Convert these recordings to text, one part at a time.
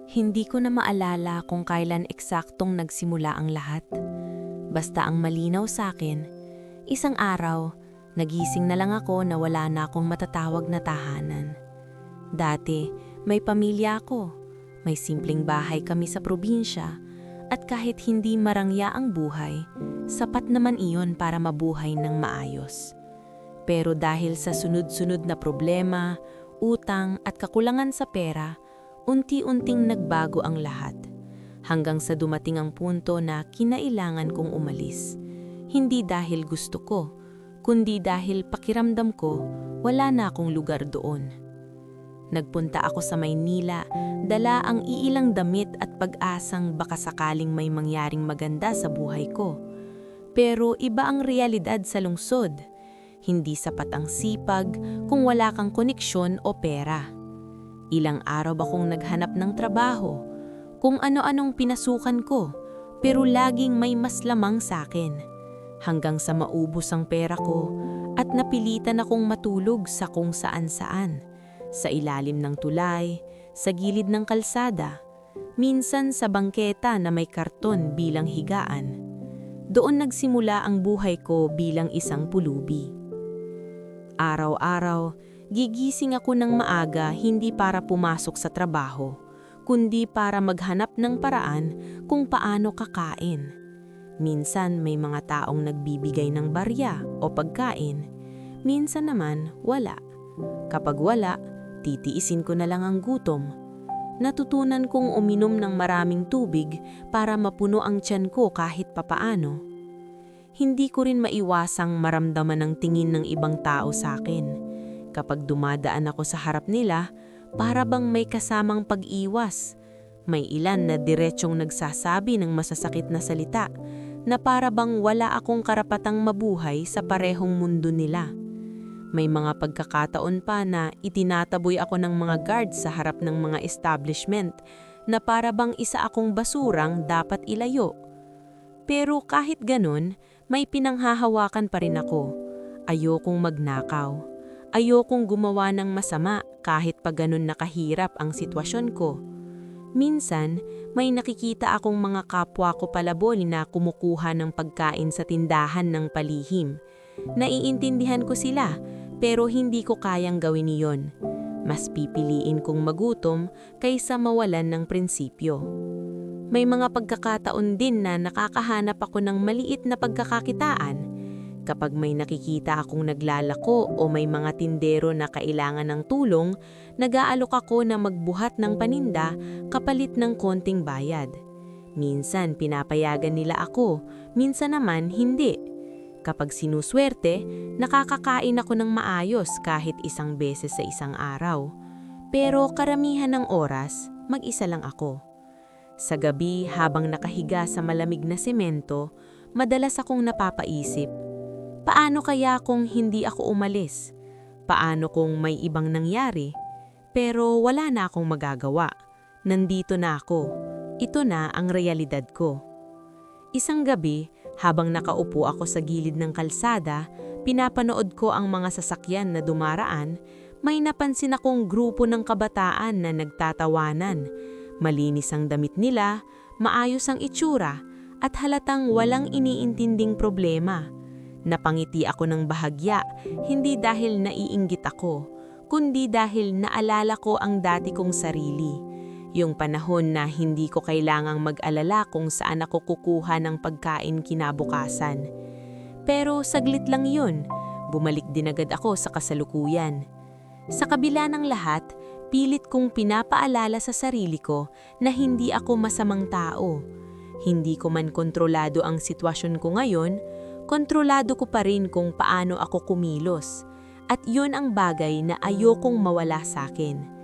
Hindi ko na maalala kung kailan eksaktong nagsimula ang lahat. Basta ang malinaw sa akin, isang araw, nagising na lang ako na wala na akong matatawag na tahanan. Dati, may pamilya ako, may simpleng bahay kami sa probinsya, at kahit hindi marangya ang buhay, sapat naman iyon para mabuhay ng maayos. Pero dahil sa sunod-sunod na problema, utang at kakulangan sa pera, unti-unting nagbago ang lahat. Hanggang sa dumating ang punto na kinailangan kong umalis. Hindi dahil gusto ko, kundi dahil pakiramdam ko wala na akong lugar doon. Nagpunta ako sa Maynila, dala ang iilang damit at pag-asang baka sakaling may mangyaring maganda sa buhay ko. Pero iba ang realidad sa lungsod. Hindi sapat ang sipag kung wala kang koneksyon o pera. Ilang araw akong naghanap ng trabaho, kung ano-anong pinasukan ko, pero laging may mas lamang sa akin. Hanggang sa maubos ang pera ko at napilitan akong matulog sa kung saan-saan. Sa ilalim ng tulay, sa gilid ng kalsada, minsan sa bangketa na may karton bilang higaan. Doon nagsimula ang buhay ko bilang isang pulubi. Araw-araw, gigising ako ng maaga hindi para pumasok sa trabaho, kundi para maghanap ng paraan kung paano kakain. Minsan may mga taong nagbibigay ng barya o pagkain, minsan naman wala. Kapag wala, titiisin ko na lang ang gutom. Natutunan kong uminom ng maraming tubig para mapuno ang tiyan ko kahit papaano. Hindi ko rin maiwasang maramdaman ang tingin ng ibang tao sa akin. Kapag dumadaan ako sa harap nila, para bang may kasamang pag-iwas. May ilan na diretsyong nagsasabi ng masasakit na salita, na para bang wala akong karapatang mabuhay sa parehong mundo nila. May mga pagkakataon pa na itinataboy ako ng mga guards sa harap ng mga establishment na para bang isa akong basurang dapat ilayo. Pero kahit ganun, may pinanghahawakan pa rin ako. Ayokong magnakaw. Ayokong gumawa ng masama kahit pa ganun nakahirap ang sitwasyon ko. Minsan, may nakikita akong mga kapwa ko palabol na kumukuha ng pagkain sa tindahan ng palihim. Naiintindihan ko sila, pero hindi ko kayang gawin iyon. Mas pipiliin kong magutom kaysa mawalan ng prinsipyo. May mga pagkakataon din na nakakahanap ako ng maliit na pagkakakitaan. Kapag may nakikita akong naglalako o may mga tindero na kailangan ng tulong, nag-aalok ako na magbuhat ng paninda kapalit ng konting bayad. Minsan pinapayagan nila ako, minsan naman hindi. Kapag sinuswerte, nakakakain ako ng maayos kahit isang beses sa isang araw. Pero karamihan ng oras, mag-isa lang ako. Sa gabi habang nakahiga sa malamig na semento, madalas akong napapaisip, paano kaya kung hindi ako umalis? Paano kung may ibang nangyari? Pero wala na akong magagawa. Nandito na ako. Ito na ang realidad ko. Isang gabi, habang nakaupo ako sa gilid ng kalsada, pinapanood ko ang mga sasakyan na dumaraan, may napansin akong grupo ng kabataan na nagtatawanan. Malinis ang damit nila, maayos ang itsura, at halatang walang iniintinding problema. Napangiti ako ng bahagya, hindi dahil naiinggit ako, kundi dahil naalala ko ang dati kong sarili. Yung panahon na hindi ko kailangang mag-alala kung saan ako kukuha ng pagkain kinabukasan. Pero saglit lang yun, bumalik din agad ako sa kasalukuyan. Sa kabila ng lahat, pilit kong pinapaalala sa sarili ko na hindi ako masamang tao. Hindi ko man kontrolado ang sitwasyon ko ngayon, kontrolado ko pa rin kung paano ako kumilos. At yun ang bagay na ayokong mawala sa akin.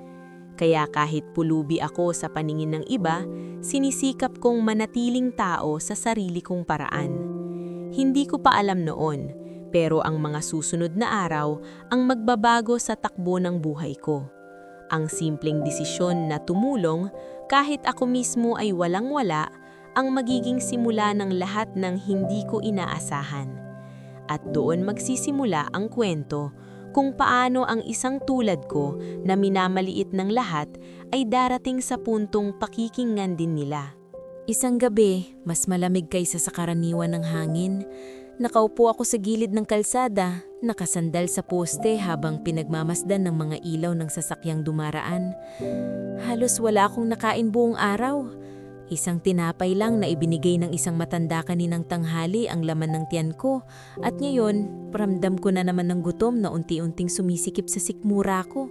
Kaya kahit pulubi ako sa paningin ng iba, sinisikap kong manatiling tao sa sarili kong paraan. Hindi ko pa alam noon, pero ang mga susunod na araw ang magbabago sa takbo ng buhay ko. Ang simpleng desisyon na tumulong, kahit ako mismo ay walang-wala, ang magiging simula ng lahat ng hindi ko inaasahan. At doon magsisimula ang kwento kung paano ang isang tulad ko na minamaliit ng lahat ay darating sa puntong pakikinggan din nila. Isang gabi, mas malamig kaysa sa karaniwan ng hangin. Nakaupo ako sa gilid ng kalsada, nakasandal sa poste habang pinagmamasdan ng mga ilaw ng sasakyang dumaraan. Halos wala akong nakain buong araw. Isang tinapay lang na ibinigay ng isang matanda kaninang tanghali ang laman ng tiyan ko at ngayon, paramdam ko na naman ng gutom na unti-unting sumisikip sa sikmura ko.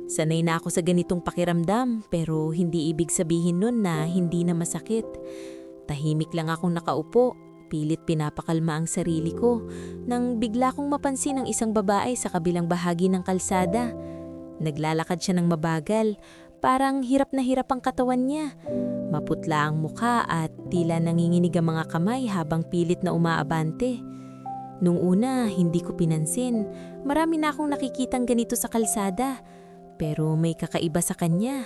Sanay na ako sa ganitong pakiramdam pero hindi ibig sabihin nun na hindi na masakit. Tahimik lang akong nakaupo, pilit pinapakalma ang sarili ko nang bigla kong mapansin ang isang babae sa kabilang bahagi ng kalsada. Naglalakad siya ng mabagal, parang hirap na hirap ang katawan niya. Maputla ang mukha at tila nanginginig ang mga kamay habang pilit na umaabante. Nung una, hindi ko pinansin. Marami na akong nakikitang ganito sa kalsada. Pero may kakaiba sa kanya.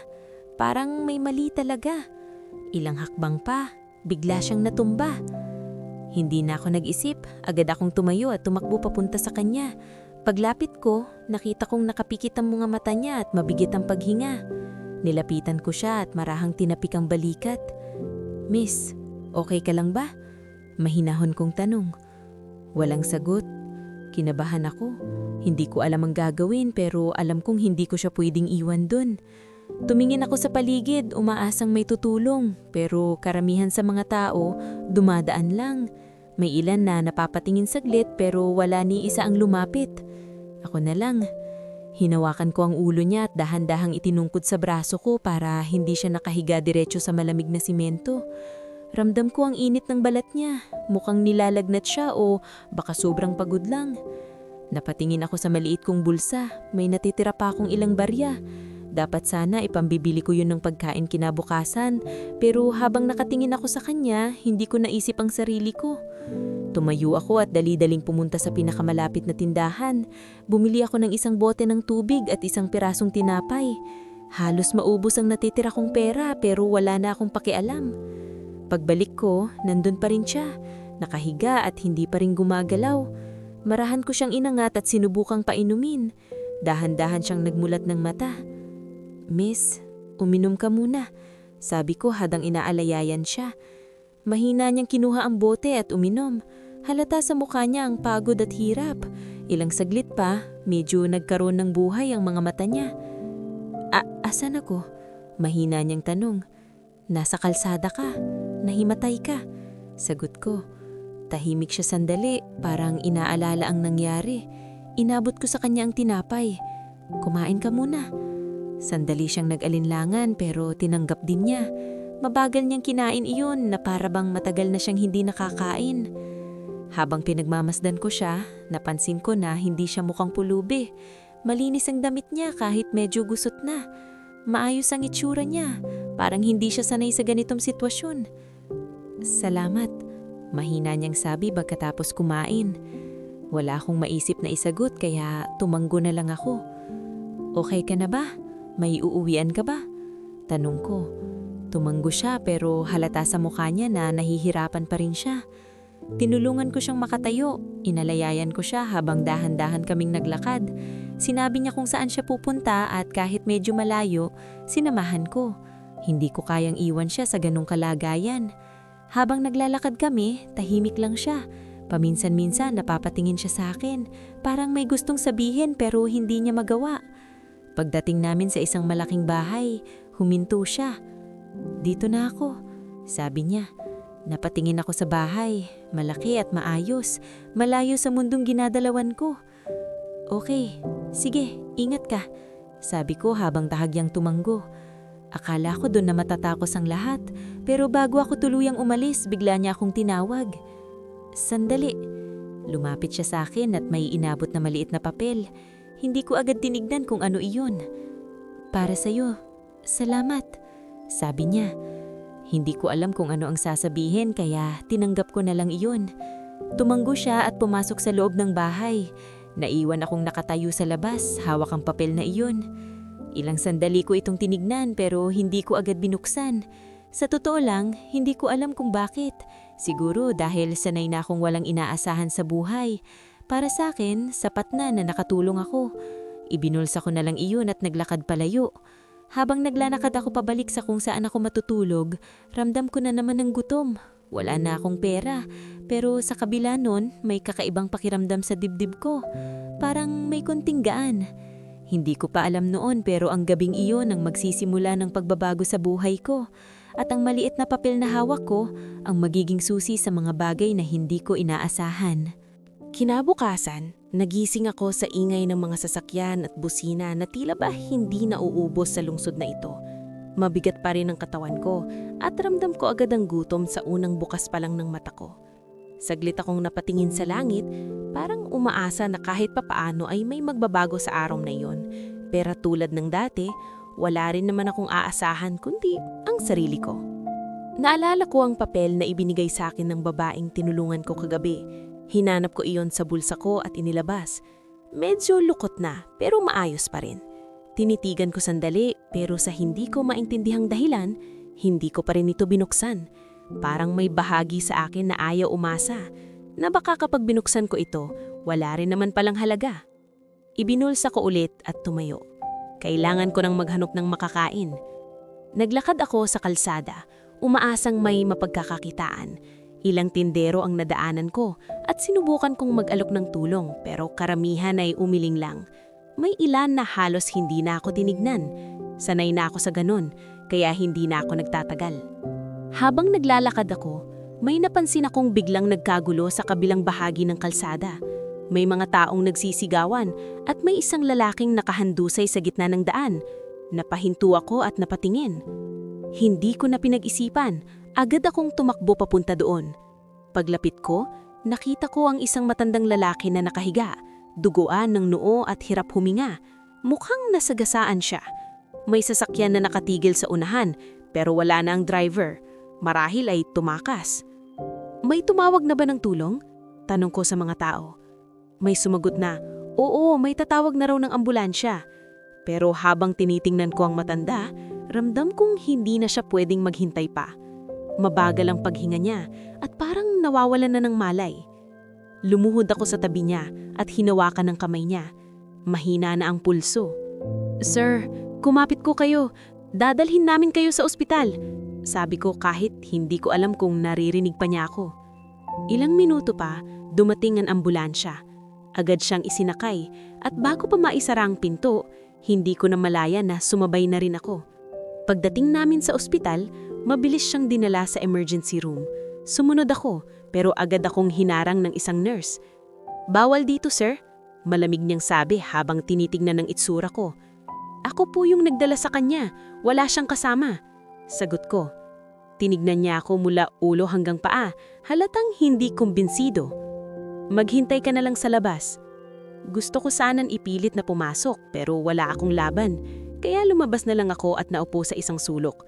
Parang may mali talaga. Ilang hakbang pa, bigla siyang natumba. Hindi na ako nag-isip, agad akong tumayo at tumakbo papunta sa kanya. Paglapit ko, nakita kong nakapikit ang mga mata niya at mabigat ang paghinga. Nilapitan ko siya at marahang tinapik ang balikat. "Miss, okay ka lang ba?" Mahinahon kong tanong. Walang sagot. Kinabahan ako. Hindi ko alam ang gagawin pero alam kong hindi ko siya pwedeng iwan dun. Tumingin ako sa paligid, umaasang may tutulong. Pero karamihan sa mga tao, dumadaan lang. May ilan na napapatingin saglit pero wala ni isa ang lumapit. Ako na lang. Hinawakan ko ang ulo niya at dahan-dahang itinungkod sa braso ko para hindi siya nakahiga diretso sa malamig na simento. Ramdam ko ang init ng balat niya. Mukhang nilalagnat siya o baka sobrang pagod lang. Napatingin ako sa maliit kong bulsa. May natitira pa akong ilang barya. Dapat sana ipambibili ko yun ng pagkain kinabukasan. Pero habang nakatingin ako sa kanya, hindi ko naisip ang sarili ko. Tumayo ako at dali-daling pumunta sa pinakamalapit na tindahan. Bumili ako ng isang bote ng tubig at isang pirasong tinapay. Halos maubos ang natitira kong pera pero wala na akong pakialam. Pagbalik ko, nandun pa rin siya. Nakahiga at hindi pa rin gumagalaw. Marahan ko siyang inangat at sinubukang painumin. Dahan-dahan siyang nagmulat ng mata. "Miss, uminom ka muna," sabi ko hadang inaalayayan siya. Mahina niyang kinuha ang bote at uminom. Halata sa mukha niya ang pagod at hirap. Ilang saglit pa, medyo nagkaroon ng buhay ang mga mata niya. Asan ako?" Mahina niyang tanong. "Nasa kalsada ka. Nahimatay ka." Sagot ko. Tahimik siya sandali, parang inaalala ang nangyari. Inabot ko sa kanya ang tinapay. "Kumain ka muna." Sandali siyang nag-alinlangan pero tinanggap din niya. Mabagal niyang kinain iyon na para bang matagal na siyang hindi nakakain. Habang pinagmamasdan ko siya, napansin ko na hindi siya mukhang pulubi. Malinis ang damit niya kahit medyo gusot na. Maayos ang itsura niya, parang hindi siya sanay sa ganitong sitwasyon. "Salamat," mahina niyang sabi pagkatapos kumain. Wala akong maisip na isagot kaya tumanggo na lang ako. "Okay ka na ba? May uuwian ka ba?" Tanong ko. Tumanggo siya pero halata sa mukha niya na nahihirapan pa rin siya. Tinulungan ko siyang makatayo. Inalayayan ko siya habang dahan-dahan kaming naglakad. Sinabi niya kung saan siya pupunta at kahit medyo malayo, sinamahan ko. Hindi ko kayang iwan siya sa ganong kalagayan. Habang naglalakad kami, tahimik lang siya. Paminsan-minsan napapatingin siya sa akin. Parang may gustong sabihin pero hindi niya magawa. Pagdating namin sa isang malaking bahay, huminto siya. "Dito na ako," sabi niya. Napatingin ako sa bahay, malaki at maayos, malayo sa mundong ginadalawan ko. "Okay, sige, ingat ka," sabi ko habang tahagyang tumanggo. Akala ko doon na matatapos ang lahat, pero bago ako tuluyang umalis, bigla niya akong tinawag. "Sandali." Lumapit siya sa akin at may inabot na maliit na papel. Hindi ko agad tinignan kung ano iyon. "Para sa'yo. Salamat," sabi niya. Hindi ko alam kung ano ang sasabihin kaya tinanggap ko na lang iyon. Tumanggo siya at pumasok sa loob ng bahay. Naiwan akong nakatayo sa labas, hawak ang papel na iyon. Ilang sandali ko itong tinignan pero hindi ko agad binuksan. Sa totoo lang, hindi ko alam kung bakit. Siguro dahil sanay na akong walang inaasahan sa buhay. Para sa akin, sapat na nakatulong ako. Ibinulsa ko na lang iyon at naglakad palayo. Habang naglalakad ako pabalik sa kung saan ako matutulog, ramdam ko na naman ng gutom. Wala na akong pera, pero sa kabila nun, may kakaibang pakiramdam sa dibdib ko. Parang may konting gaan. Hindi ko pa alam noon pero ang gabing iyon ang magsisimula ng pagbabago sa buhay ko. At ang maliit na papel na hawak ko, ang magiging susi sa mga bagay na hindi ko inaasahan. Kinabukasan, nagising ako sa ingay ng mga sasakyan at busina na tila ba hindi nauubos sa lungsod na ito. Mabigat pa rin ang katawan ko at ramdam ko agad ang gutom sa unang bukas pa lang ng mata ko. Saglit akong napatingin sa langit, parang umaasa na kahit papaano ay may magbabago sa araw na iyon. Pero tulad ng dati, wala rin naman akong aasahan kundi ang sarili ko. Naalala ko ang papel na ibinigay sa akin ng babaeng tinulungan ko kagabi. Hinanap ko iyon sa bulsa ko at inilabas. Medyo lukot na pero maayos pa rin. Tinitigan ko sandali pero sa hindi ko maintindihang dahilan, hindi ko pa rin ito binuksan. Parang may bahagi sa akin na ayaw umasa na baka kapag binuksan ko ito, wala rin naman palang halaga. Ibinulsa ko ulit at tumayo. Kailangan ko nang maghanap ng makakain. Naglakad ako sa kalsada, umaasang may mapagkakakitaan. Ilang tindero ang nadaanan ko at sinubukan kong mag-alok ng tulong pero karamihan ay umiling lang. May ilan na halos hindi na ako tinignan. Sanay na ako sa ganun, kaya hindi na ako nagtatagal. Habang naglalakad ako, may napansin akong biglang nagkagulo sa kabilang bahagi ng kalsada. May mga taong nagsisigawan at may isang lalaking nakahandusay sa gitna ng daan. Napahinto ako at napatingin. Hindi ko na pinag-isipan, agad akong tumakbo papunta doon. Paglapit ko, nakita ko ang isang matandang lalaki na nakahiga, duguan ng noo at hirap huminga. Mukhang nasagasaan siya. May sasakyan na nakatigil sa unahan pero wala na ang driver. Marahil ay tumakas. May tumawag na ba ng tulong? Tanong ko sa mga tao. May sumagot na, oo, may tatawag na raw ng ambulansya. Pero habang tinitingnan ko ang matanda, ramdam kong hindi na siya pwedeng maghintay pa. Mabagal ang paghinga niya at parang nawawalan na ng malay. Lumuhod ako sa tabi niya at hinawakan ng kamay niya. Mahina na ang pulso. Sir, kumapit ko kayo. Dadalhin namin kayo sa ospital. Sabi ko kahit hindi ko alam kung naririnig pa niya ako. Ilang minuto pa, dumating ang ambulansya. Agad siyang isinakay at bago pa maisara ang pinto, hindi ko na malaya na sumabay na rin ako. Pagdating namin sa ospital, mabilis siyang dinala sa emergency room. Sumunod ako pero agad akong hinarang ng isang nurse. Bawal dito, sir. Malamig niyang sabi habang tinitingnan ng itsura ko. Ako po yung nagdala sa kanya. Wala siyang kasama. Sagot ko. Tinignan niya ako mula ulo hanggang paa, halatang hindi kumbinsido. Maghintay ka na lang sa labas. Gusto ko sanang ipilit na pumasok pero wala akong laban. Kaya lumabas na lang ako at naupo sa isang sulok.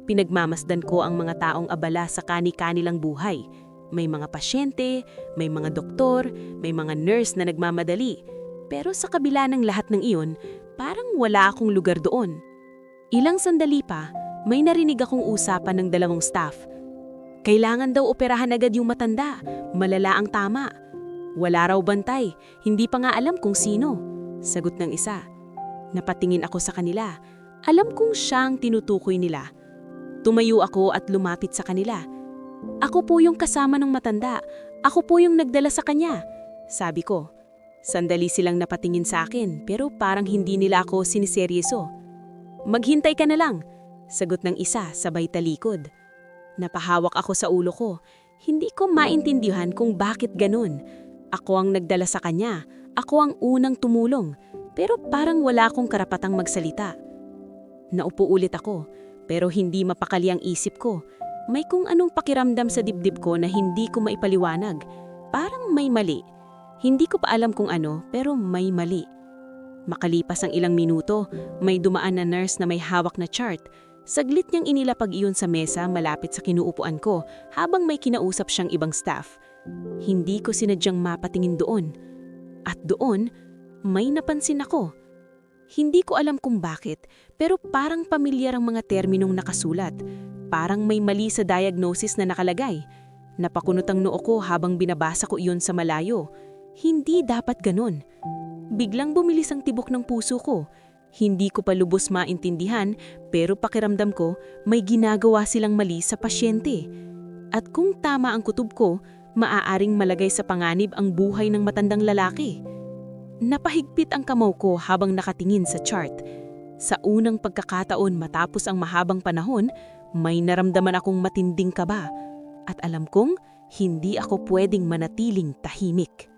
Pinagmamasdan ko ang mga taong abala sa kani-kanilang buhay. May mga pasyente, may mga doktor, may mga nurse na nagmamadali. Pero sa kabila ng lahat ng iyon, parang wala akong lugar doon. Ilang sandali pa, may narinig akong usapan ng dalawang staff. Kailangan daw operahan agad yung matanda, malala ang tama. Wala raw bantay, hindi pa nga alam kung sino. Sagot ng isa. Napatingin ako sa kanila. Alam kong siyang tinutukoy nila. Tumayo ako at lumapit sa kanila. Ako po yung kasama ng matanda. Ako po yung nagdala sa kanya. Sabi ko. Sandali silang napatingin sa akin pero parang hindi nila ako siniseryoso. Maghintay ka na lang. Sagot ng isa sabay talikod. Napahawak ako sa ulo ko. Hindi ko maintindihan kung bakit ganun. Ako ang nagdala sa kanya. Ako ang unang tumulong. Pero parang wala akong karapatang magsalita. Naupo ulit ako, pero hindi mapakali ang isip ko. May kung anong pakiramdam sa dibdib ko na hindi ko maipaliwanag. Parang may mali. Hindi ko pa alam kung ano, pero may mali. Makalipas ang ilang minuto, may dumaan na nurse na may hawak na chart. Saglit niyang inilapag iyon sa mesa malapit sa kinuupuan ko habang may kinausap siyang ibang staff. Hindi ko sinadyang mapatingin doon. At doon, may napansin ako. Hindi ko alam kung bakit, pero parang pamilyar ang mga terminong nakasulat. Parang may mali sa diagnosis na nakalagay. Napakunot ang noo ko habang binabasa ko iyon sa malayo. Hindi dapat ganun. Biglang bumilis ang tibok ng puso ko. Hindi ko pa lubos maintindihan pero pakiramdam ko may ginagawa silang mali sa pasyente. At kung tama ang kutob ko, maaaring malagay sa panganib ang buhay ng matandang lalaki. Napahigpit ang kamao ko habang nakatingin sa chart. Sa unang pagkakataon matapos ang mahabang panahon, may naramdaman akong matinding kaba. At alam kong hindi ako pwedeng manatiling tahimik.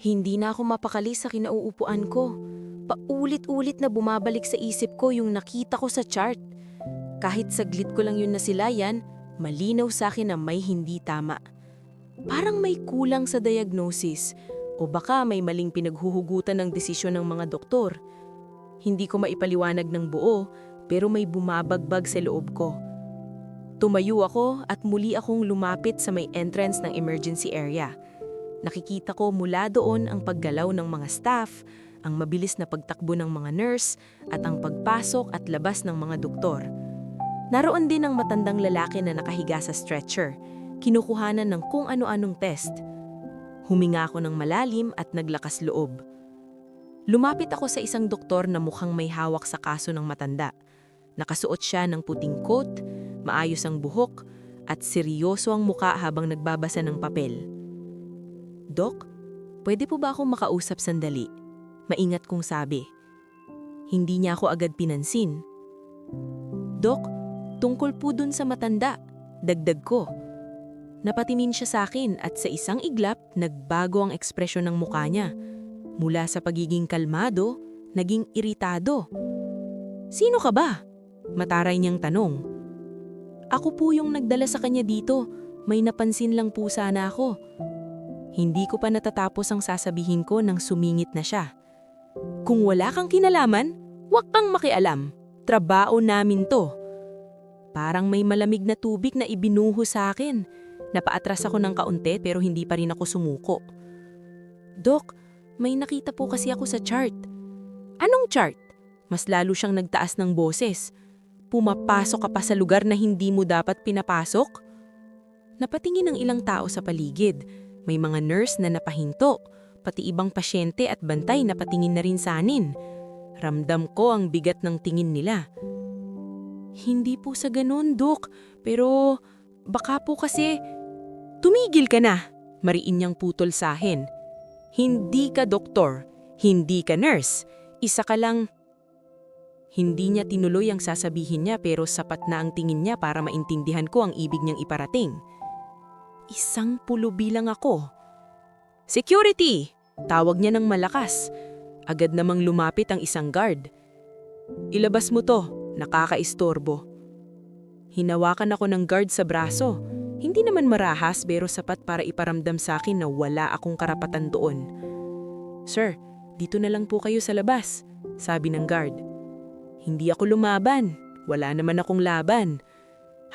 Hindi na ako mapakali sa kinauupuan ko. Paulit-ulit na bumabalik sa isip ko yung nakita ko sa chart. Kahit saglit ko lang yun nasilayan, malinaw sa akin na may hindi tama. Parang may kulang sa diagnosis o baka may maling pinaghuhugutan ng desisyon ng mga doktor. Hindi ko maipaliwanag ng buo pero may bumabagbag sa loob ko. Tumayo ako at muli akong lumapit sa may entrance ng emergency area. Nakikita ko mula doon ang paggalaw ng mga staff, ang mabilis na pagtakbo ng mga nurse at ang pagpasok at labas ng mga doktor. Naroon din ang matandang lalaki na nakahiga sa stretcher, kinukuhanan ng kung ano-anong test. Huminga ako ng malalim at naglakas loob. Lumapit ako sa isang doktor na mukhang may hawak sa kaso ng matanda. Nakasuot siya ng puting coat, maayos ang buhok, at seryoso ang muka habang nagbabasa ng papel. "Dok, pwede po ba akong makausap sandali?" Maingat kong sabi. Hindi niya ako agad pinansin. "Dok, tungkol po dun sa matanda," dagdag ko. Napatingin siya sa akin at sa isang iglap, nagbago ang ekspresyon ng mukha niya. Mula sa pagiging kalmado, naging iritado. "Sino ka ba?" Mataray niyang tanong. "Ako po yung nagdala sa kanya dito. May napansin lang po sana ako." Hindi ko pa natatapos ang sasabihin ko nang sumingit na siya. "Kung wala kang kinalaman, huwag kang makialam. Trabaho namin to." Parang may malamig na tubig na ibinuho sa akin. Napaatras ako ng kaunti pero hindi pa rin ako sumuko. "Dok, may nakita po kasi ako sa chart." "Anong chart?" Mas lalo siyang nagtaas ng boses. "Pumapasok ka pa sa lugar na hindi mo dapat pinapasok?" Napatingin ang ilang tao sa paligid. May mga nurse na napahinto, pati ibang pasyente at bantay na patingin na rin sa anin. Ramdam ko ang bigat ng tingin nila. "Hindi po sa ganun, Dok. Pero baka po kasi..." "Tumigil ka na!" Mariin niyang putol sa akin. "Hindi ka doktor, hindi ka nurse. Isa ka lang..." Hindi niya tinuloy ang sasabihin niya pero sapat na ang tingin niya para maintindihan ko ang ibig niyang iparating. Isang pulubi lang ako. "Security!" Tawag niya ng malakas. Agad namang lumapit ang isang guard. "Ilabas mo to, nakakaistorbo." Hinawakan ako ng guard sa braso. Hindi naman marahas pero sapat para iparamdam sa akin na wala akong karapatan doon. "Sir, dito na lang po kayo sa labas," sabi ng guard. Hindi ako lumaban. Wala naman akong laban.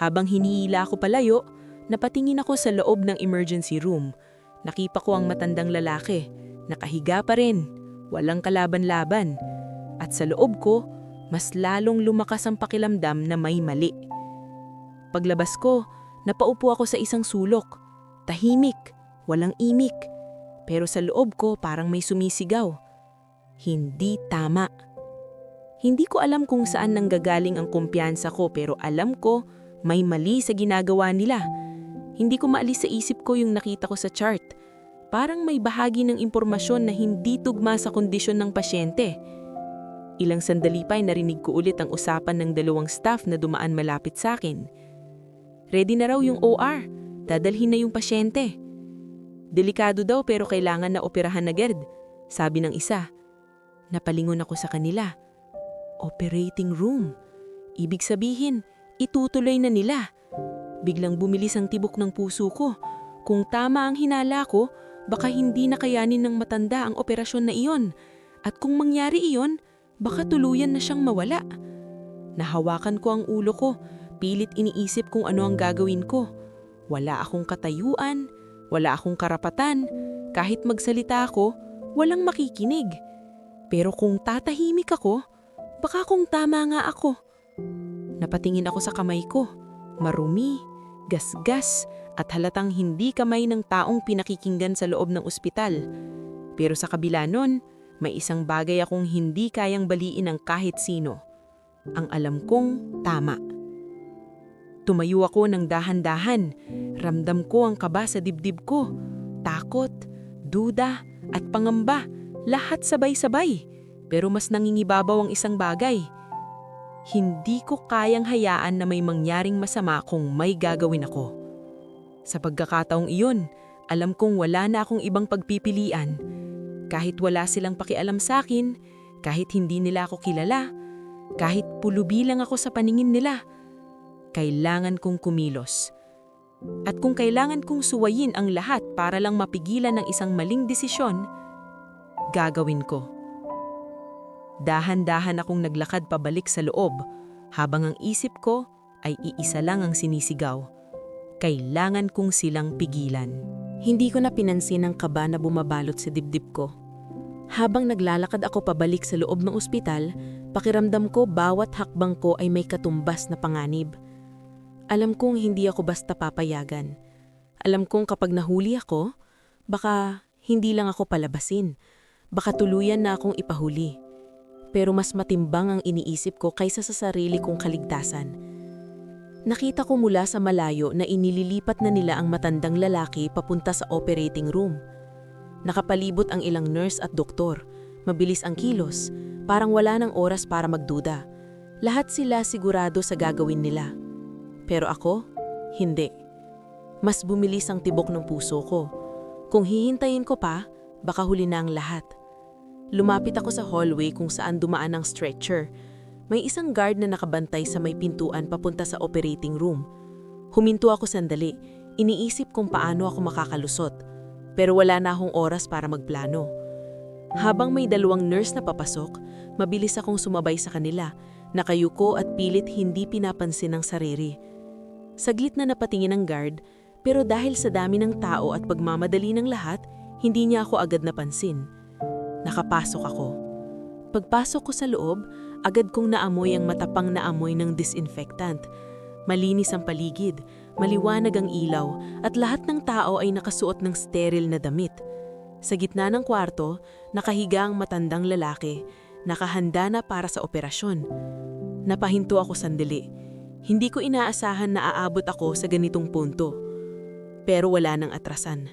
Habang hinihila ako palayo, napatingin ako sa loob ng emergency room. Nakita ko ang matandang lalaki. Nakahiga pa rin. Walang kalaban-laban. At sa loob ko, mas lalong lumakas ang pakiramdam na may mali. Paglabas ko, napaupo ako sa isang sulok. Tahimik, walang imik. Pero sa loob ko parang may sumisigaw. Hindi tama. Hindi ko alam kung saan nanggagaling ang kumpiyansa ko pero alam ko may mali sa ginagawa nila. Hindi ko maalis sa isip ko yung nakita ko sa chart. Parang may bahagi ng impormasyon na hindi tugma sa kondisyon ng pasyente. Ilang sandali pa ay narinig ko ulit ang usapan ng dalawang staff na dumaan malapit sa akin. Ready na raw yung OR. Dadalhin na yung pasyente. Delikado daw pero kailangan na operahan agad, sabi ng isa. Napalingon ako sa kanila. Operating room. Ibig sabihin, itutuloy na nila. Biglang bumilis ang tibok ng puso ko. Kung tama ang hinala ko, baka hindi na kayanin ng matanda ang operasyon na iyon. At kung mangyari iyon, baka tuluyan na siyang mawala. Nahawakan ko ang ulo ko, pilit iniisip kung ano ang gagawin ko. Wala akong katayuan, wala akong karapatan. Kahit magsalita ako, walang makikinig. Pero kung tatahimik ako, baka kung tama nga ako. Napatingin ako sa kamay ko. Marumi, gasgas, at halatang hindi kamay ng taong pinakikinggan sa loob ng ospital. Pero sa kabila nun, May isang bagay akong hindi kayang baliin ng kahit sino. Ang alam kong tama. Tumayo ako ng dahan-dahan. Ramdam ko ang kaba sa dibdib ko. Takot, duda, at pangamba. Lahat sabay-sabay. Pero mas nangingibabaw ang isang bagay. Hindi ko kayang hayaan na may mangyaring masama kung may gagawin ako. Sa pagkakataong iyon, alam kong wala na akong ibang pagpipilian. Kahit wala silang pakialam sa akin, kahit hindi nila ako kilala, kahit pulubi lang ako sa paningin nila, kailangan kong kumilos. At kung kailangan kong suwayin ang lahat para lang mapigilan ng isang maling desisyon, gagawin ko. Dahan-dahan akong naglakad pabalik sa loob, habang ang isip ko ay iisa lang ang sinisigaw. Kailangan kong silang pigilan. Hindi ko na pinansin ang kaba na bumabalot sa dibdib ko. Habang naglalakad ako pabalik sa loob ng ospital, pakiramdam ko bawat hakbang ko ay may katumbas na panganib. Alam kong hindi ako basta papayagan. Alam kong kapag nahuli ako, baka hindi lang ako palabasin. Baka tuluyan na akong ipahuli. Pero mas matimbang ang iniisip ko kaysa sa sarili kong kaligtasan. Nakita ko mula sa malayo na inililipat na nila ang matandang lalaki papunta sa operating room. Nakapalibot ang ilang nurse at doktor. Mabilis ang kilos, parang wala ng oras para magduda. Lahat sila sigurado sa gagawin nila. Pero ako, hindi. Mas bumilis ang tibok ng puso ko. Kung hihintayin ko pa, baka huli na ang lahat. Lumapit ako sa hallway kung saan dumaan ang stretcher. May isang guard na nakabantay sa may pintuan papunta sa operating room. Huminto ako sandali, iniisip kung paano ako makakalusot. Pero wala na akong oras para magplano. Habang may dalawang nurse na papasok, mabilis akong sumabay sa kanila, nakayuko at pilit hindi pinapansin ang sarili. Saglit na napatingin ang guard, pero dahil sa dami ng tao at pagmamadali ng lahat, hindi niya ako agad napansin. Nakapasok ako. Pagpasok ko sa loob, agad kong naamoy ang matapang na amoy ng disinfectant. Malinis ang paligid, maliwanag ang ilaw, at lahat ng tao ay nakasuot ng sterile na damit. Sa gitna ng kwarto, nakahiga ang matandang lalaki, nakahanda na para sa operasyon. Napahinto ako sandali. Hindi ko inaasahan na aabot ako sa ganitong punto. Pero wala nang atrasan.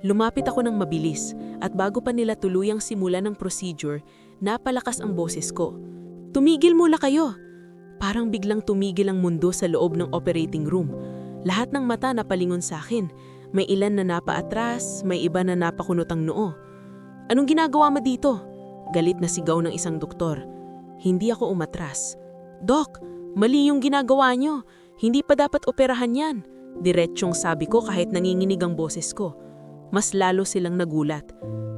Lumapit ako ng mabilis at bago pa nila tuluyang simulan ng procedure, napalakas ang boses ko. Tumigil muna kayo! Parang biglang tumigil ang mundo sa loob ng operating room. Lahat ng mata napalingon sa akin. May ilan na napaatras, may iba na napakunot ang noo. Anong ginagawa mo dito? Galit na sigaw ng isang doktor. Hindi ako umatras. Dok, mali yung ginagawa nyo. Hindi pa dapat operahan yan. Diretsyong sabi ko kahit nanginginig ang boses ko. Mas lalo silang nagulat.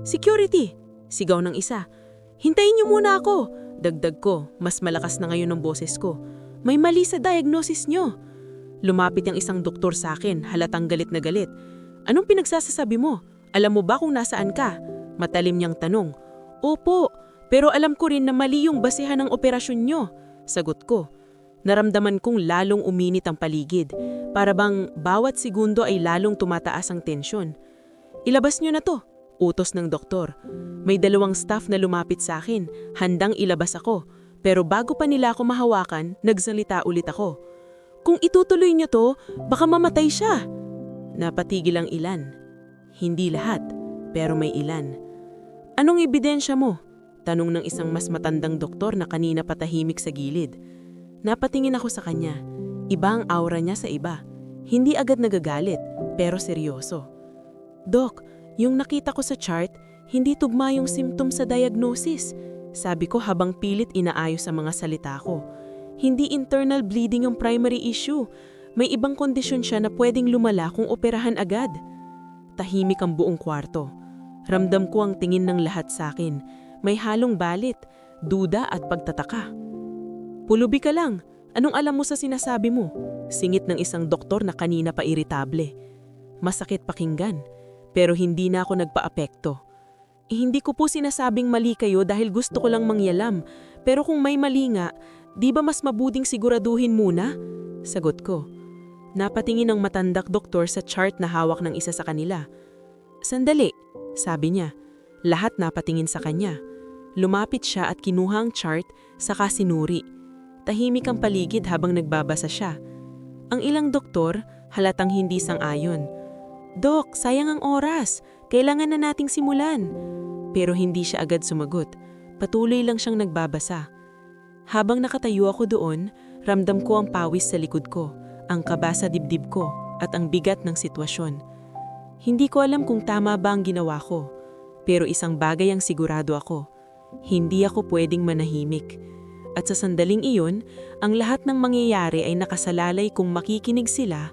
Security! Sigaw ng isa. Hintayin niyo muna ako! Dagdag ko, mas malakas na ngayon ang boses ko. May mali sa diagnosis niyo. Lumapit ang isang doktor sa akin, halatang galit na galit. Anong pinagsasasabi mo? Alam mo ba kung nasaan ka? Matalim niyang tanong. Opo, pero alam ko rin na mali yung basehan ng operasyon niyo. Sagot ko. Naramdaman kong lalong uminit ang paligid. Para bang bawat segundo ay lalong tumataas ang tensyon. Ilabas niyo na to, utos ng doktor. May dalawang staff na lumapit sa akin, handang ilabas ako. Pero bago pa nila ako mahawakan, nagsalita ulit ako. Kung itutuloy niyo to, baka mamatay siya. Napatigil ang ilan. Hindi lahat, pero may ilan. Anong ebidensya mo? Tanong ng isang mas matandang doktor na kanina patahimik sa gilid. Napatingin ako sa kanya. Iba ang aura niya sa iba. Hindi agad nagagalit, pero seryoso. Dok, yung nakita ko sa chart, hindi tugma yung symptom sa diagnosis. Sabi ko habang pilit inaayos ang mga salita ko. Hindi internal bleeding ang primary issue. May ibang kondisyon siya na pwedeng lumala kung operahan agad. Tahimik ang buong kwarto. Ramdam ko ang tingin ng lahat sa akin. May halong balit, duda at pagtataka. Pulubi ka lang. Anong alam mo sa sinasabi mo? Singit ng isang doktor na kanina pa iritable. Masakit pakinggan. Pero hindi na ako nagpa-apekto. Hindi ko po sinasabing mali kayo dahil gusto ko lang mangyalam. Pero kung may mali nga, di ba mas mabuting siguraduhin muna? Sagot ko. Napatingin ang matandak doktor sa chart na hawak ng isa sa kanila. Sandali, sabi niya. Lahat napatingin sa kanya. Lumapit siya at kinuha ang chart saka sinuri. Tahimik ang paligid habang nagbabasa siya. Ang ilang doktor halatang hindi sang-ayon. "Dok, sayang ang oras. Kailangan na nating simulan." Pero hindi siya agad sumagot. Patuloy lang siyang nagbabasa. Habang nakatayo ako doon, ramdam ko ang pawis sa likod ko, ang kaba sa dibdib ko, at ang bigat ng sitwasyon. Hindi ko alam kung tama ba ang ginawa ko, pero isang bagay ang sigurado ako. Hindi ako pwedeng manahimik. At sa sandaling iyon, ang lahat ng mangyayari ay nakasalalay kung makikinig sila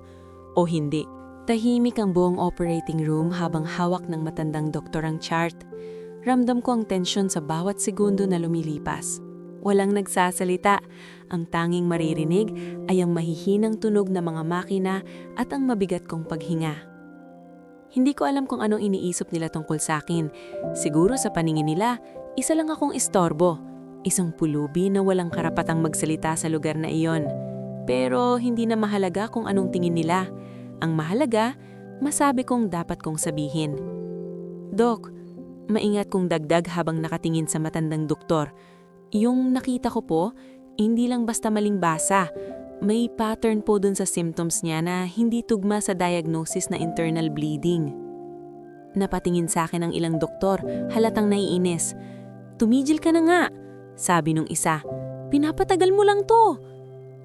o hindi. Tahimik ang buong operating room habang hawak ng matandang doktor ang chart. Ramdam ko ang tensyon sa bawat segundo na lumilipas. Walang nagsasalita. Ang tanging maririnig ay ang mahihinang tunog ng mga makina at ang mabigat kong paghinga. Hindi ko alam kung anong iniisip nila tungkol sa akin. Siguro sa paningin nila, isa lang akong istorbo. Isang pulubi na walang karapatang magsalita sa lugar na iyon. Pero hindi na mahalaga kung anong tingin nila. Ang mahalaga, masabi kong dapat kong sabihin. "Dok," maingat kong dagdag habang nakatingin sa matandang doktor. "Yung nakita ko po, hindi lang basta maling basa. May pattern po dun sa symptoms niya na hindi tugma sa diagnosis na internal bleeding." Napatingin sa akin ang ilang doktor, halatang naiinis. "Tumigil ka na nga," sabi nung isa. "Pinapatagal mo lang to."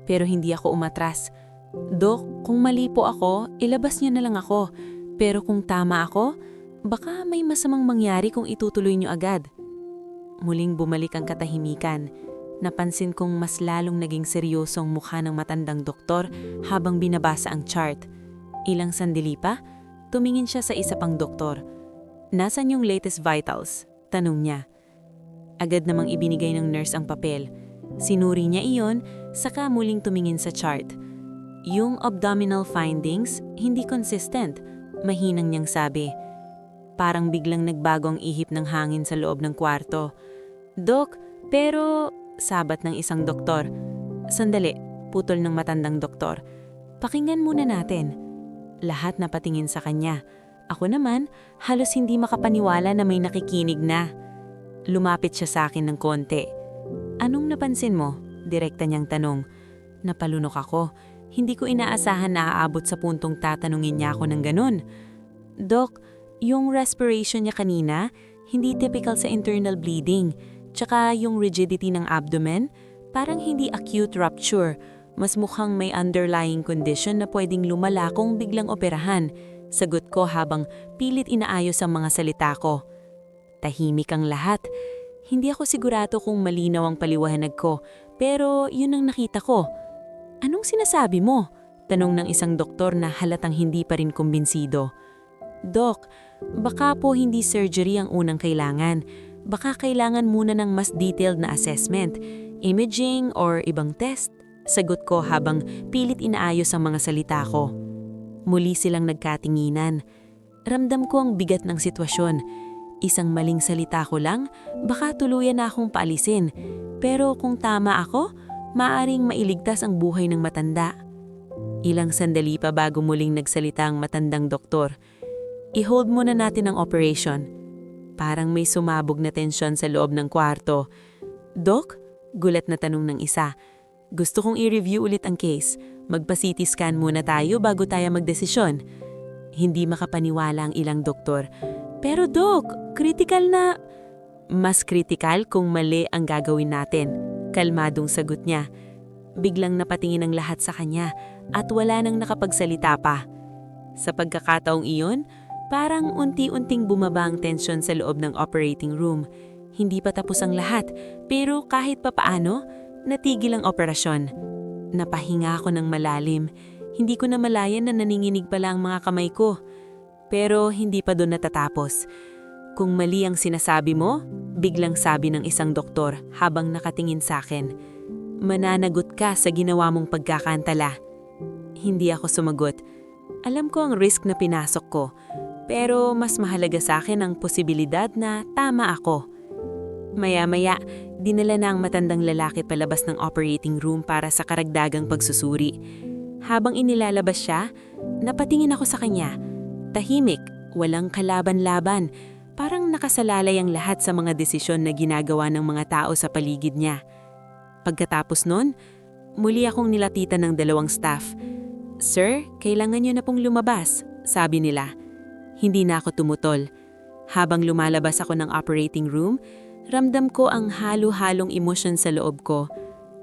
Pero hindi ako umatras. "Dok, kung mali po ako, ilabas niyo na lang ako. Pero kung tama ako, baka may masamang mangyari kung itutuloy niyo agad." Muling bumalik ang katahimikan. Napansin kong mas lalong naging seryosong mukha ng matandang doktor habang binabasa ang chart. Ilang sandali pa, tumingin siya sa isa pang doktor. "Nasaan yung latest vitals?" tanong niya. Agad namang ibinigay ng nurse ang papel. Sinuri niya iyon, saka muling tumingin sa chart. Yung abdominal findings, hindi consistent, mahinang niyang sabi. Parang biglang nagbago ang ihip ng hangin sa loob ng kwarto. "Dok, pero..." sabat ng isang doktor. "Sandali," putol ng matandang doktor. "Pakinggan muna natin." Lahat napatingin sa kanya. Ako naman, halos hindi makapaniwala na may nakikinig na. Lumapit siya sa akin ng konti. "Anong napansin mo?" direkta niyang tanong. Napalunok ako. Hindi ko inaasahan na aabot sa puntong tatanungin niya ako ng ganun. "Dok, yung respiration niya kanina, hindi typical sa internal bleeding. Tsaka yung rigidity ng abdomen, parang hindi acute rupture. Mas mukhang may underlying condition na pwedeng lumala kung biglang operahan." Sagot ko habang pilit inaayos ang mga salita ko. Tahimik ang lahat. Hindi ako sigurado kung malinaw ang paliwanag ko, pero yun ang nakita ko. "Anong sinasabi mo?" tanong ng isang doktor na halatang hindi pa rin kumbinsido. "Dok, baka po hindi surgery ang unang kailangan. Baka kailangan muna ng mas detailed na assessment, imaging or ibang test." Sagot ko habang pilit inaayos ang mga salita ko. Muli silang nagkatinginan. Ramdam ko ang bigat ng sitwasyon. Isang maling salita ko lang, baka tuluyan na akong paalisin. Pero kung tama ako, maaring mailigtas ang buhay ng matanda. Ilang sandali pa bago muling nagsalita ang matandang doktor. "I-hold muna natin ang operation." Parang may sumabog na tensyon sa loob ng kwarto. "Dok?" gulat na tanong ng isa. "Gusto kong i-review ulit ang case. Magpa-CT scan muna tayo bago tayo magdesisyon." Hindi makapaniwala ang ilang doktor. "Pero Dok, critical na..." "Mas critical kung mali ang gagawin natin," kalmadong sagot niya. Biglang napatingin ang lahat sa kanya at wala nang nakapagsalita pa. Sa pagkakataong iyon, parang unti-unting bumaba ang tensyon sa loob ng operating room. Hindi pa tapos ang lahat, pero kahit papaano, natigil ang operasyon. Napahinga ako ng malalim. Hindi ko na malayan na naninginig pala ang mga kamay ko. Pero hindi pa doon natatapos. "Kung mali ang sinasabi mo," biglang sabi ng isang doktor habang nakatingin sa akin, "mananagot ka sa ginawa mong pagkakantala." Hindi ako sumagot. Alam ko ang risk na pinasok ko, pero mas mahalaga sa akin ang posibilidad na tama ako. Maya-maya, dinala na ang matandang lalaki palabas ng operating room para sa karagdagang pagsusuri. Habang inilalabas siya, napatingin ako sa kanya. Tahimik, walang kalaban-laban, Parang nakasalalay ang lahat sa mga desisyon na ginagawa ng mga tao sa paligid niya. Pagkatapos nun, muli akong nilapitan ng 2 staff. "Sir, kailangan niyo na pong lumabas," sabi nila. Hindi na ako tumutol. Habang lumalabas ako ng operating room, ramdam ko ang halo-halong emosyon sa loob ko.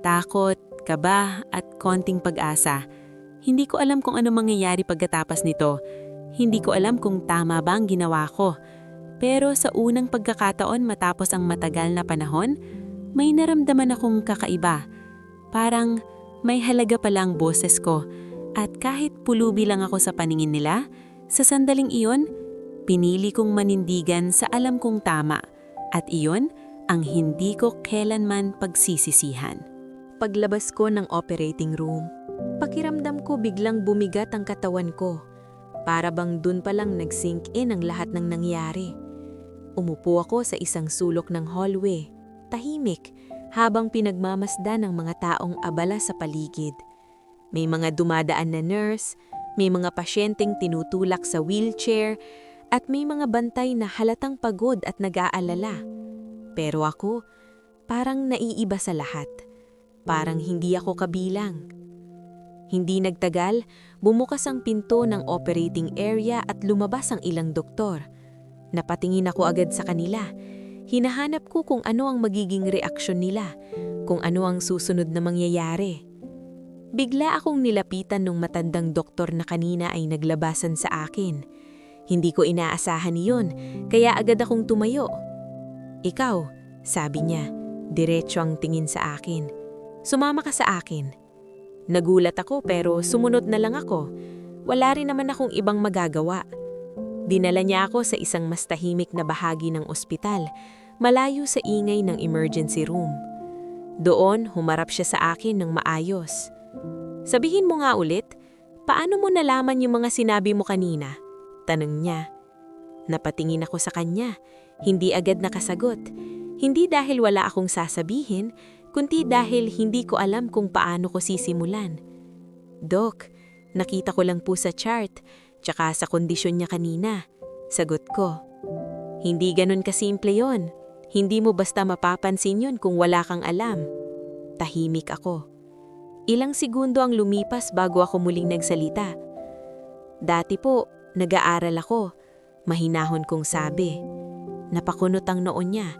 Takot, kaba, at konting pag-asa. Hindi ko alam kung ano mangyayari pagkatapos nito. Hindi ko alam kung tama ba ang ginawa ko. Pero sa unang pagkakataon matapos ang matagal na panahon, may naramdaman akong kakaiba. Parang may halaga pala ang boses ko. At kahit pulubi lang ako sa paningin nila, sa sandaling iyon, pinili kong manindigan sa alam kong tama. At iyon ang hindi ko kailanman pagsisisihan. Paglabas ko ng operating room, pakiramdam ko biglang bumigat ang katawan ko. Para bang dun palang nag-sink in ang lahat ng nangyari. Umupo ako sa isang sulok ng hallway, tahimik, habang pinagmamasdan ng mga taong abala sa paligid. May mga dumadaan na nurse, may mga pasyenteng tinutulak sa wheelchair, at may mga bantay na halatang pagod at nag-aalala. Pero ako, parang naiiba sa lahat. Parang hindi ako kabilang. Hindi nagtagal, bumukas ang pinto ng operating area at lumabas ang ilang doktor. Napatingin ako agad sa kanila. Hinahanap ko kung ano ang magiging reaksyon nila, kung ano ang susunod na mangyayari. Bigla akong nilapitan ng matandang doktor na kanina ay naglabasan sa akin. Hindi ko inaasahan iyon, kaya agad akong tumayo. "Ikaw," sabi niya, diretso ang tingin sa akin. "Sumama ka sa akin." Nagulat ako pero sumunod na lang ako. Wala rin naman akong ibang magagawa. Dinala niya ako sa isang mas tahimik na bahagi ng ospital, malayo sa ingay ng emergency room. Doon, humarap siya sa akin ng maayos. "Sabihin mo nga ulit, paano mo nalaman yung mga sinabi mo kanina?" Tanong niya. Napatingin ako sa kanya, hindi agad nakasagot. Hindi dahil wala akong sasabihin, kundi dahil hindi ko alam kung paano ko sisimulan. "Dok, nakita ko lang po sa chart, tsaka sa kondisyon niya kanina," sagot ko. "Hindi ganun kasimple yon. Hindi mo basta mapapansin yun kung wala kang alam." Tahimik ako. Ilang segundo ang lumipas bago ako muling nagsalita. "Dati po, nag-aaral ako," mahinahon kong sabi. Napakunot ang noo niya.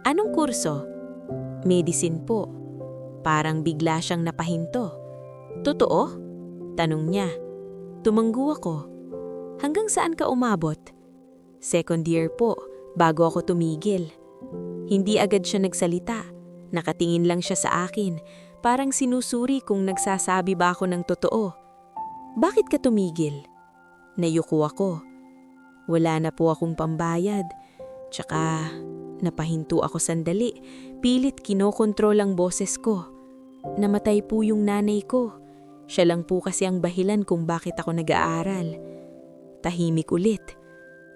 "Anong kurso?" "Medicine po." Parang bigla siyang napahinto. "Totoo?" tanong niya. Tumanggo ako. "Hanggang saan ka umabot?" "Second year po, bago ako tumigil." Hindi agad siya nagsalita. Nakatingin lang siya sa akin, parang sinusuri kung nagsasabi ba ako ng totoo. "Bakit ka tumigil?" Nayuko ako. Wala na po akong pambayad. Tsaka, napahinto ako sandali. Pilit kinokontrol ang boses ko. Namatay po yung nanay ko. Siya lang po kasi ang dahilan kung bakit ako nag-aaral. Tahimik ulit.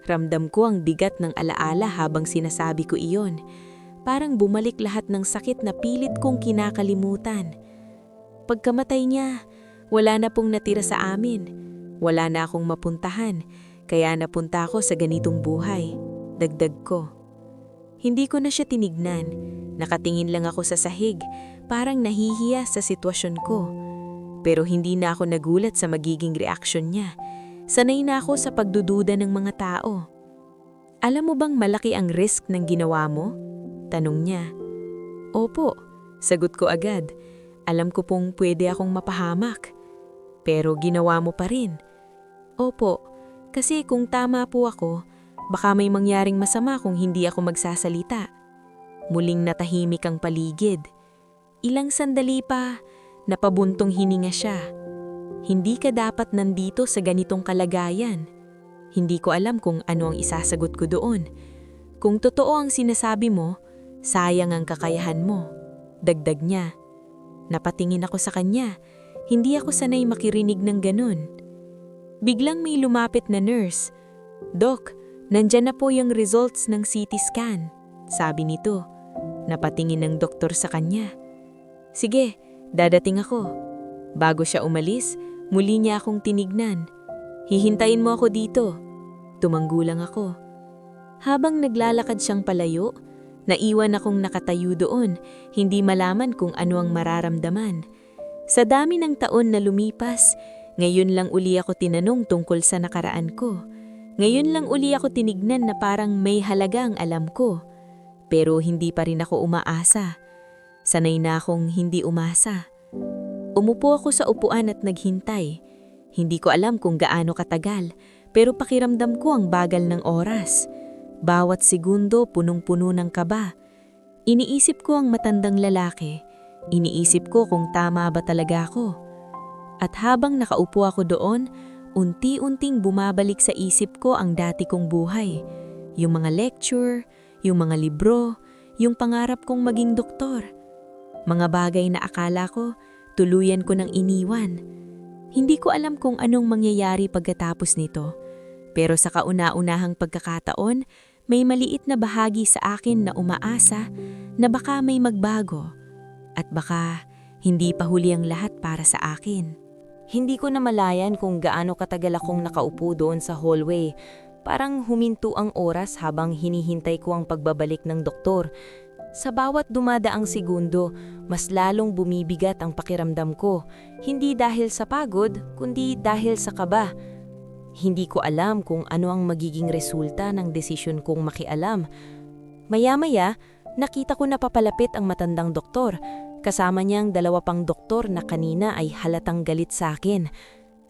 Ramdam ko ang bigat ng alaala habang sinasabi ko iyon. Parang bumalik lahat ng sakit na pilit kong kinakalimutan. Pagkamatay niya, wala na pong natira sa amin. Wala na akong mapuntahan, kaya napunta ako sa ganitong buhay. Dagdag ko. Hindi ko na siya tinignan. Nakatingin lang ako sa sahig, parang nahihiya sa sitwasyon ko. Pero hindi na ako nagulat sa magiging reaksyon niya. Sanay na ako sa pagdududa ng mga tao. "Alam mo bang malaki ang risk ng ginawa mo?" tanong niya. "Opo," sagot ko agad. "Alam ko pong pwede akong mapahamak." "Pero ginawa mo pa rin." "Opo, kasi kung tama po ako, baka may mangyaring masama kung hindi ako magsasalita." Muling natahimik ang paligid. Ilang sandali pa, napabuntong hininga siya. "Hindi ka dapat nandito sa ganitong kalagayan." Hindi ko alam kung ano ang isasagot ko doon. "Kung totoo ang sinasabi mo, sayang ang kakayahan mo," dagdag niya. Napatingin ako sa kanya. Hindi ako sanay makirinig ng ganun. Biglang may lumapit na nurse. "Dok, nandyan na po yung results ng CT scan," sabi nito. Napatingin ng doktor sa kanya. "Sige, dadating ako." Bago siya umalis, muli niya akong tinignan. "Hihintayin mo ako dito." Tumanggo lang ako. Habang naglalakad siyang palayo, naiwan akong nakatayo doon, hindi malaman kung ano ang mararamdaman. Sa dami ng taon na lumipas, ngayon lang uli ako tinanong tungkol sa nakaraan ko. Ngayon lang uli ako tinignan na parang may halaga ang alam ko. Pero hindi pa rin ako umaasa. Sanay na akong hindi umasa. Umupo ako sa upuan at naghintay. Hindi ko alam kung gaano katagal, pero pakiramdam ko ang bagal ng oras. Bawat segundo punong-puno ng kaba. Iniisip ko ang matandang lalaki. Iniisip ko kung tama ba talaga ako. At habang nakaupo ako doon, unti-unting bumabalik sa isip ko ang dati kong buhay. Yung mga lecture, yung mga libro, yung pangarap kong maging doktor. Mga bagay na akala ko, tuluyan ko nang iniwan. Hindi ko alam kung anong mangyayari pagkatapos nito. Pero sa kauna-unahang pagkakataon, may maliit na bahagi sa akin na umaasa na baka may magbago. At baka hindi pa huli ang lahat para sa akin. Hindi ko namalayan kung gaano katagal akong nakaupo doon sa hallway. Parang huminto ang oras habang hinihintay ko ang pagbabalik ng doktor. Sa bawat dumadaang segundo, mas lalong bumibigat ang pakiramdam ko. Hindi dahil sa pagod, kundi dahil sa kaba. Hindi ko alam kung ano ang magiging resulta ng desisyon kong makialam. Maya-maya, nakita ko na papalapit ang matandang doktor. Kasama niyang 2 pang doktor na kanina ay halatang galit sa akin.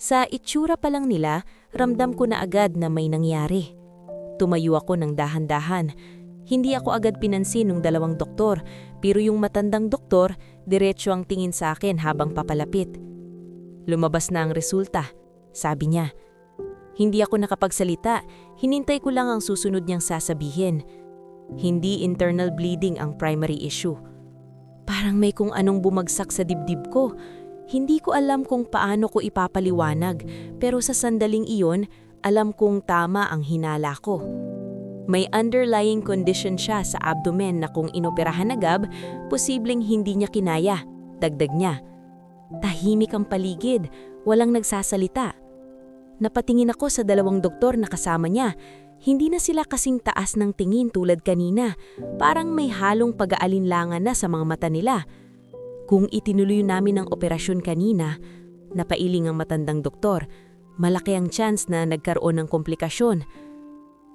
Sa itsura pa lang nila, ramdam ko na agad na may nangyari. Tumayo ako ng dahan-dahan. Hindi ako agad pinansin ng 2 doktor, pero yung matandang doktor, diretso ang tingin sa akin habang papalapit. Lumabas na ang resulta, sabi niya. Hindi ako nakapagsalita, hinintay ko lang ang susunod niyang sasabihin. Hindi internal bleeding ang primary issue. Parang may kung anong bumagsak sa dibdib ko. Hindi ko alam kung paano ko ipapaliwanag, pero sa sandaling iyon, alam kong tama ang hinala ko. May underlying condition siya sa abdomen na kung inoperahan agad, posibleng hindi niya kinaya, dagdag niya. Tahimik ang paligid, walang nagsasalita. Napatingin ako sa 2 doktor na kasama niya. Hindi na sila kasing taas ng tingin tulad kanina. Parang may halong pag-aalinlangan na sa mga mata nila. Kung itinuloy namin ang operasyon kanina, napailing ang matandang doktor. Malaki ang chance na nagkaroon ng komplikasyon.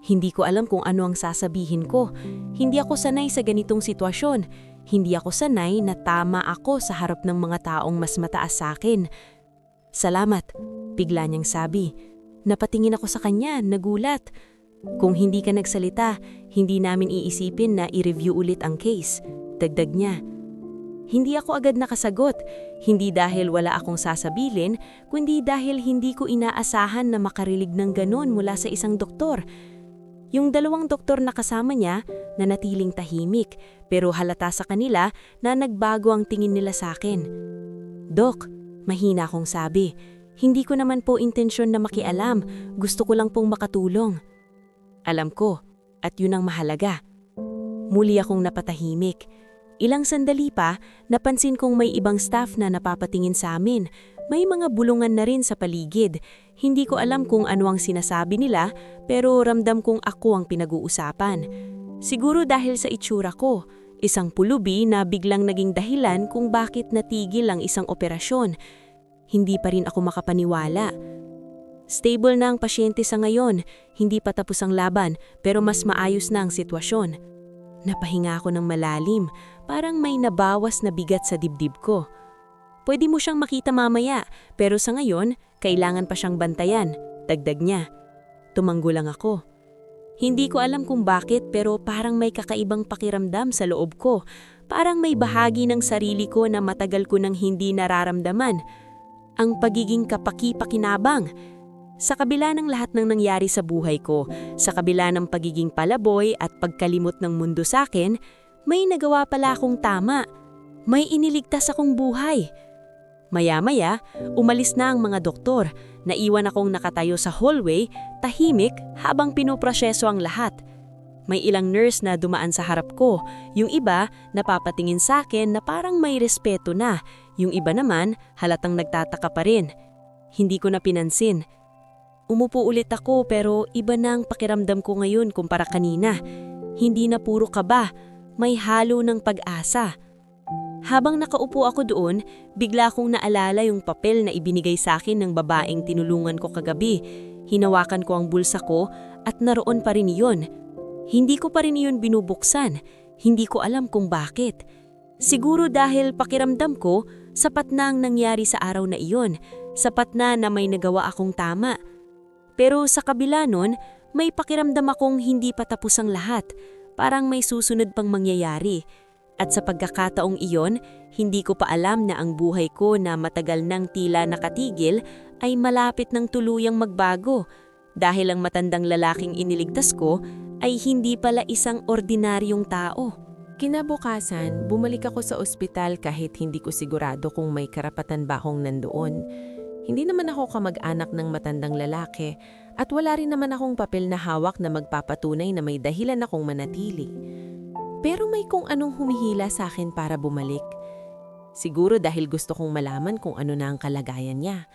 Hindi ko alam kung ano ang sasabihin ko. Hindi ako sanay sa ganitong sitwasyon. Hindi ako sanay na tama ako sa harap ng mga taong mas mataas sa akin. Salamat, bigla niyang sabi. Napatingin ako sa kanya, nagulat. Kung hindi ka nagsalita, hindi namin iisipin na i-review ulit ang case, dagdag niya. Hindi ako agad nakasagot, hindi dahil wala akong sasabilin, kundi dahil hindi ko inaasahan na makarinig ng ganon mula sa isang doktor. Yung 2 doktor na kasama niya, nanatiling tahimik, pero halata sa kanila na nagbago ang tingin nila sa akin. Dok, mahina akong sabi, hindi ko naman po intensyon na makialam, gusto ko lang pong makatulong. Alam ko, at yun ang mahalaga. Muli akong napatahimik. Ilang sandali pa, napansin kong may ibang staff na napapatingin sa amin. May mga bulungan na rin sa paligid. Hindi ko alam kung ano ang sinasabi nila, pero ramdam kong ako ang pinag-uusapan. Siguro dahil sa itsura ko, isang pulubi na biglang naging dahilan kung bakit natigil ang isang operasyon. Hindi pa rin ako makapaniwala. Stable na ang pasyente sa ngayon, hindi pa tapos ang laban pero mas maayos na ang sitwasyon. Napahinga ako ng malalim, parang may nabawas na bigat sa dibdib ko. Pwede mo siyang makita mamaya pero sa ngayon, kailangan pa siyang bantayan, dagdag niya. Tumanggo lang ako. Hindi ko alam kung bakit pero parang may kakaibang pakiramdam sa loob ko. Parang may bahagi ng sarili ko na matagal ko nang hindi nararamdaman. Ang pagiging kapaki-pakinabang. Sa kabila ng lahat ng nangyari sa buhay ko, sa kabila ng pagiging palaboy at pagkalimot ng mundo sa akin, may nagawa pala akong tama. May iniligtas akong buhay. Maya-maya, umalis na ang mga doktor. Naiwan akong nakatayo sa hallway, tahimik habang pinoproseso ang lahat. May ilang nurse na dumaan sa harap ko. Yung iba, napapatingin sa akin na parang may respeto na. Yung iba naman, halatang nagtataka pa rin. Hindi ko na pinansin. Umupo ulit ako pero iba na ang pakiramdam ko ngayon kumpara kanina. Hindi na puro kaba, may halo ng pag-asa. Habang nakaupo ako doon, bigla kong naalala yung papel na ibinigay sa akin ng babaeng tinulungan ko kagabi. Hinawakan ko ang bulsa ko at naroon pa rin iyon. Hindi ko pa rin iyon binubuksan. Hindi ko alam kung bakit. Siguro dahil pakiramdam ko, sapat na ang nangyari sa araw na iyon. Sapat na may nagawa akong tama. Pero sa kabila nun, may pakiramdam akong hindi pa tapos ang lahat. Parang may susunod pang mangyayari. At sa pagkakataong iyon, hindi ko pa alam na ang buhay ko na matagal nang tila nakatigil ay malapit ng tuluyang magbago. Dahil ang matandang lalaking iniligtas ko ay hindi pala isang ordinaryong tao. Kinabukasan, bumalik ako sa ospital kahit hindi ko sigurado kung may karapatan ba akong nandoon. Hindi naman ako kamag-anak ng matandang lalaki at wala rin naman akong papel na hawak na magpapatunay na may dahilan akong manatili. Pero may kung anong humihila sa akin para bumalik. Siguro dahil gusto kong malaman kung ano na ang kalagayan niya.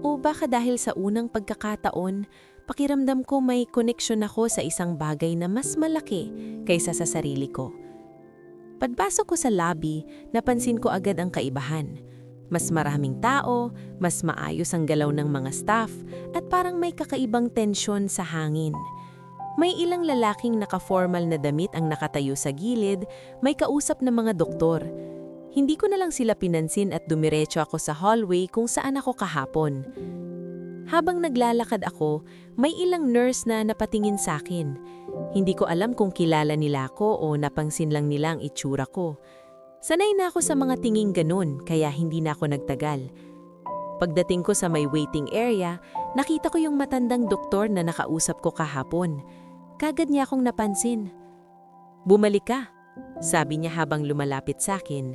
O baka dahil sa unang pagkakataon, pakiramdam ko may koneksyon ako sa isang bagay na mas malaki kaysa sa sarili ko. Pagpasok ko sa lobby, napansin ko agad ang kaibahan. Mas maraming tao, mas maayos ang galaw ng mga staff, at parang may kakaibang tensyon sa hangin. May ilang lalaking naka-formal na damit ang nakatayo sa gilid, may kausap na mga doktor. Hindi ko na lang sila pinansin at dumiretso ako sa hallway kung saan ako kahapon. Habang naglalakad ako, may ilang nurse na napatingin sa akin. Hindi ko alam kung kilala nila ako o napansin lang nila ang itsura ko. Sanay na ako sa mga tinging ganun, kaya hindi na ako nagtagal. Pagdating ko sa may waiting area, nakita ko yung matandang doktor na nakausap ko kahapon. Kagad niya akong napansin. "Bumalik ka," sabi niya habang lumalapit sa akin.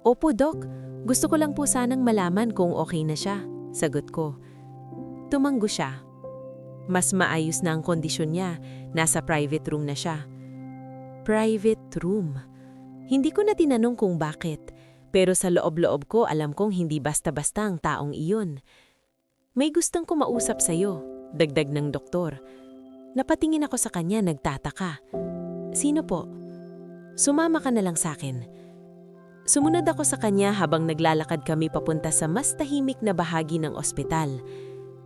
"Opo, Dok. Gusto ko lang po sanang malaman kung okay na siya," sagot ko. Tumanggo siya. Mas maayos na ang kondisyon niya. Nasa private room na siya. Private room. Hindi ko na tinanong kung bakit, pero sa loob-loob ko alam kong hindi basta-basta ang taong iyon. "May gustong kumausap sa'yo," dagdag ng doktor. Napatingin ako sa kanya, nagtataka. "Sino po?" "Sumama ka na lang sa akin." Sumunod ako sa kanya habang naglalakad kami papunta sa mas tahimik na bahagi ng ospital.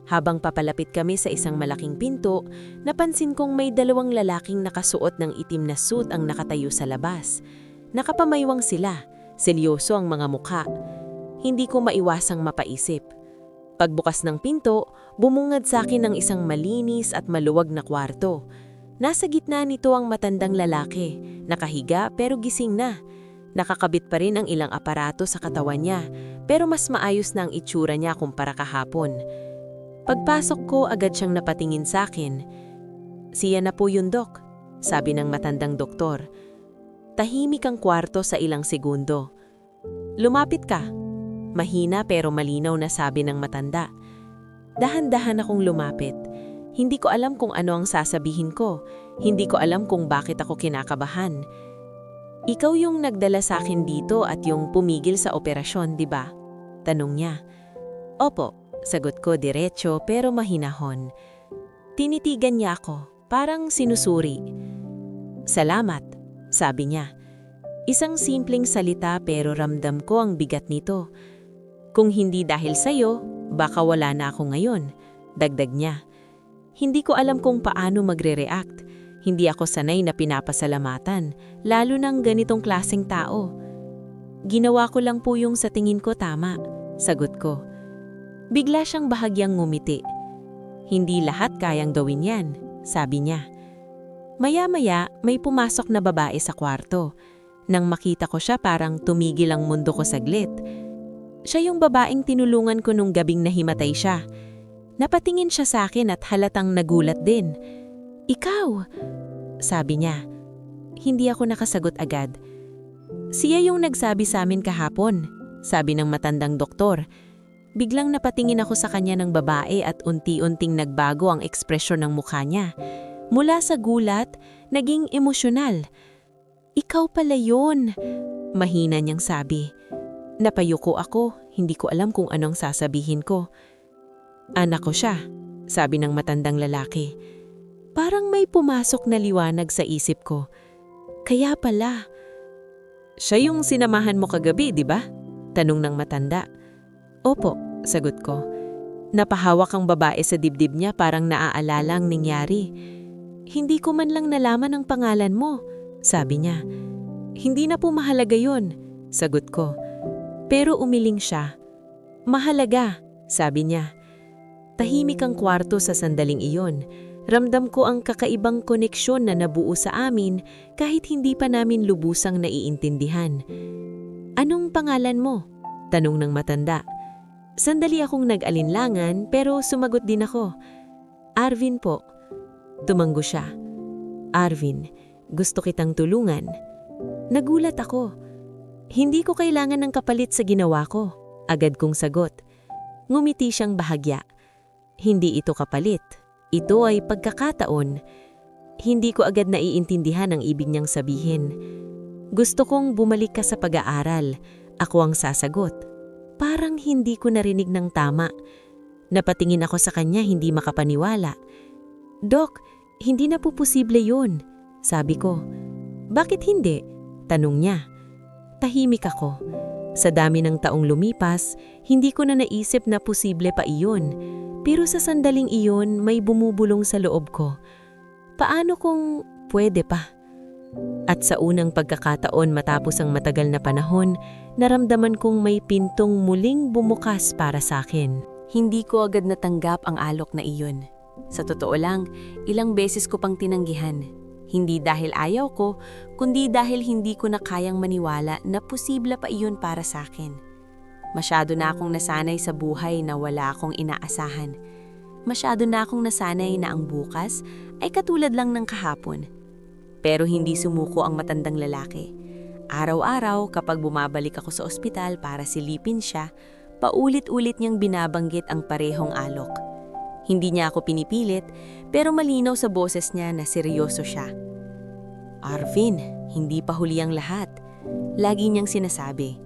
Habang papalapit kami sa isang malaking pinto, napansin kong may dalawang lalaking nakasuot ng itim na suit ang nakatayo sa labas. Nakapamaywang sila, seryoso ang mga mukha. Hindi ko maiwasang mapaisip. Pagbukas ng pinto, bumungad sa akin ang isang malinis at maluwag na kwarto. Nasa gitna nito ang matandang lalaki, nakahiga pero gising na. Nakakabit pa rin ang ilang aparato sa katawan niya, pero mas maayos na ang itsura niya kumpara kahapon. Pagpasok ko, agad siyang napatingin sa akin. "Siya na po yun, Dok," sabi ng matandang doktor. Tahimik ang kwarto sa ilang segundo. "Lumapit ka." Mahina pero malinaw na sabi ng matanda. Dahan-dahan akong lumapit. Hindi ko alam kung ano ang sasabihin ko. Hindi ko alam kung bakit ako kinakabahan. "Ikaw yung nagdala sa akin dito at yung pumigil sa operasyon, di ba?" Tanong niya. "Opo," sagot ko diretso pero mahinahon. Tinitigan niya ako, parang sinusuri. "Salamat," sabi niya. Isang simpleng salita pero ramdam ko ang bigat nito. "Kung hindi dahil sa'yo, baka wala na ako ngayon," dagdag niya. Hindi ko alam kung paano magre-react. Hindi ako sanay na pinapasalamatan, lalo ng ganitong klaseng tao. "Ginawa ko lang po yung sa tingin ko tama," sagot ko. Bigla siyang bahagyang ngumiti. "Hindi lahat kayang gawin yan," sabi niya. Maya-maya, may pumasok na babae sa kwarto. Nang makita ko siya, parang tumigil ang mundo ko saglit. Siya yung babaeng tinulungan ko nung gabing nahimatay siya. Napatingin siya sa akin at halatang nagulat din. "Ikaw?" sabi niya. Hindi ako nakasagot agad. "Siya yung nagsabi sa amin kahapon," sabi ng matandang doktor. Biglang napatingin ako sa kanya ng babae at unti-unting nagbago ang ekspresyon ng mukha niya. Mula sa gulat, naging emosyonal. "Ikaw pala yun," mahina niyang sabi. Napayuko ako, hindi ko alam kung anong sasabihin ko. "Anak ko siya," sabi ng matandang lalaki. Parang may pumasok na liwanag sa isip ko. Kaya pala. Siya yung sinamahan mo kagabi, di ba? Tanong ng matanda. Opo, sagot ko. Napahawak ang babae sa dibdib niya parang naaalala ang nangyari. Hindi ko man lang nalaman ang pangalan mo, sabi niya. Hindi na po mahalaga yun, sagot ko. Pero umiling siya. Mahalaga, sabi niya. Tahimik ang kwarto sa sandaling iyon. Ramdam ko ang kakaibang koneksyon na nabuo sa amin kahit hindi pa namin lubusang naiintindihan. Anong pangalan mo? Tanong ng matanda. Sandali akong nag-alinlangan pero sumagot din ako. Arvin po. Tumanggo siya. Arvin, gusto kitang tulungan. Nagulat ako. Hindi ko kailangan ng kapalit sa ginawa ko. Agad kong sagot. Ngumiti siyang bahagya. Hindi ito kapalit. Ito ay pagkakataon. Hindi ko agad naiintindihan ang ibig niyang sabihin. Gusto kong bumalik ka sa pag-aaral. Ako ang sasagot. Parang hindi ko narinig ng tama. Napatingin ako sa kanya hindi makapaniwala. Dok, hindi na po posible yun, sabi ko. Bakit hindi? Tanong niya. Tahimik ako. Sa dami ng taong lumipas, hindi ko na naisip na posible pa iyon. Pero sa sandaling iyon, may bumubulong sa loob ko. Paano kung pwede pa? At sa unang pagkakataon matapos ang matagal na panahon, naramdaman kong may pintong muling bumukas para sa akin. Hindi ko agad natanggap ang alok na iyon. Sa totoo lang, ilang beses ko pang tinanggihan. Hindi dahil ayaw ko, kundi dahil hindi ko na kayang maniwala na posible pa iyon para sa akin. Masyado na akong nasanay sa buhay na wala akong inaasahan. Masyado na akong nasanay na ang bukas ay katulad lang ng kahapon. Pero hindi sumuko ang matandang lalaki. Araw-araw kapag bumabalik ako sa ospital para silipin siya, paulit-ulit niyang binabanggit ang parehong alok. Hindi niya ako pinipilit, pero malinaw sa boses niya na seryoso siya. Arvin, hindi pa huli ang lahat. Lagi niyang sinasabi.